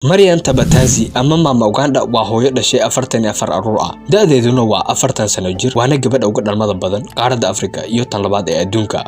Maryam Tabatazi ama Mama Uganda waa hooyo dhashay 44 aruur ah. Da'deeduna waa 40 sano jir, waana gabadh uga dhalmada badan qaaradda Afrika iyo tan labaad ee adduunka.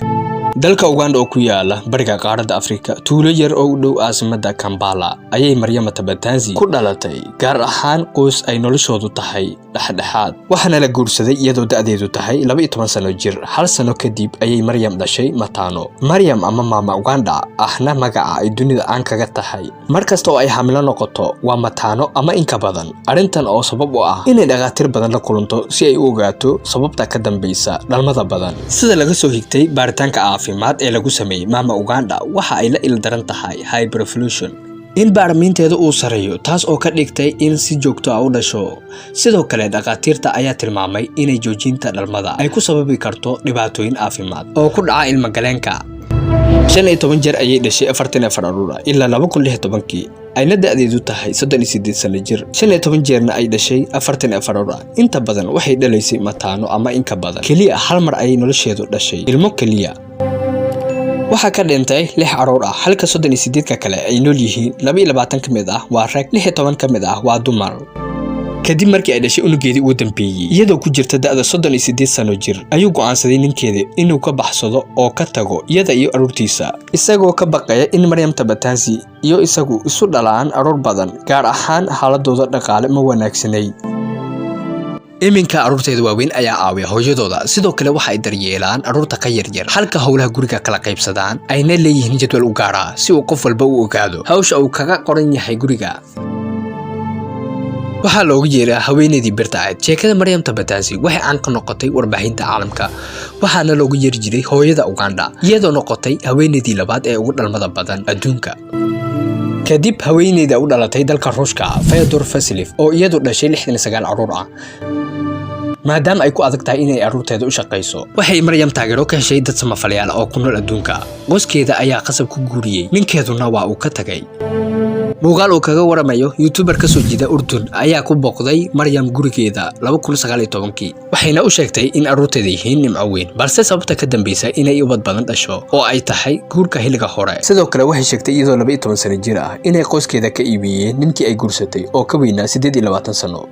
Dalka Uganda oo ku yaala bariga qaaradda Afrika, tuulo yar oo u dhow caasimadda Kampala, ayay Maryam Tabatazi ku dhalatay, gaar ahaan qoys ay noloshoodu tahay dhexdhexaad. Waxaana la guursaday iyadoo da'deedu tahay 12 sano jir. Hal sano kadib ayay Maryam dhashay mataano. Maryam ama Mama Uganda ahna magaca ay dunida aan kaga tahay. Markasta oo ay hamilo noqoto waa mataano ama in ka badan. Arrintan oo sabab u ah inay dhaqaatiir badan la kulanto si ay u ogaato sababta ka dambaysa dhalmada badan. Sida laga soo xigtay baaritaanka caafimaad ee lagu sameeyay Mama Uganda, waxa ay la ildaran tahay hyperfusion, in baarmiinteedu uu sareeyo, taas oo ka dhigtay in si joogto ah u dhasho. Sidoo kale dhaqaatiirta ayaa tilmaamay inay joojinta dhalmada ay ku sababi karto dhibaatooyin caafimaad oo ku dhaca ilma galeenka. 15 jeer ayay dhashay 44 aruur ah ilaa 2016 ayna da'deedu tahay 38 sano jir. 15 jeerna ay dhashay 44 aruur ah. Inta badan waxay dhalaysay mataano ama in ka badan. Kaliya hal mar ay nolosheedu dhashay ilmo kaliya. Waxa ka dhintay 6 aruur ah, halka 38 ka kale ay nool yihiin. 22 ka mid ah waa rag, 16 ka mid ah waa dumar. Kadib markii ay dhashay unugeedii ugu dambeeyay, iyadoo ku jirta da'da 38 sano jir, ayuu go'aansaday ninkeeda inuu ka baxsado oo ka tago iyada iyo aruurtiisa, isagoo ka baqaya in Maryam Tabatazi iyo isagu isu dhalaan aruur badan, gaar ahaan xaaladooda dhaqaale ma wanaagsanayn. Iminka aruurteeda waaweyn ayaa caawiya hooyadooda, sidoo kale waxa ay daryeelaan aruurta ka yaryar, halka howlaha guriga kala qaybsadaan ayna leeyihiin jadwal u gaar ah si uu qof walba u ogaado hawsha uu kaga qoran yahay guriga. waxaa loogu yeeraa haweeneydii birta ahayd. Sheekada Maryam Tabatazi waxay caan ka noqotay warbaahinta caalamka, waxaana loogu yeeri jiray hooyada Uganda, iyadoo noqotay haweeneydii labaad ee ugu dhalmada badan adduunka. Kadib haweeneyda u dhalatay dalka Ruushka, Fyodor Vasiliev, oo iyadu dhashay 69 aruur ah. maadaama ay ku adag tahay inay aruurteeda u shaqeyso, waxay Maryam taageero ka heshay dad samafalayaal oo ku nool adduunka. Qoyskeeda ayaa qasab ku guuriyay, ninkeeduna waa uu ka tagay. muuqaal uu kaga waramayo YouTuber ka soo jeeda Urdun ayaa ku booqday Maryam gurigeeda 2019, waxayna u sheegtay in aruurteeda yihiin nimco weyn, balse sababta ka dambaysa inay ubad badan dhasho oo ay tahay guurka xilliga hore. Sidoo kale waxay sheegtay iyadoo 12 sano jir ah inay qoyskeeda ka iibiyeen ninkii ay guursatay oo ka weynaa 28 sano.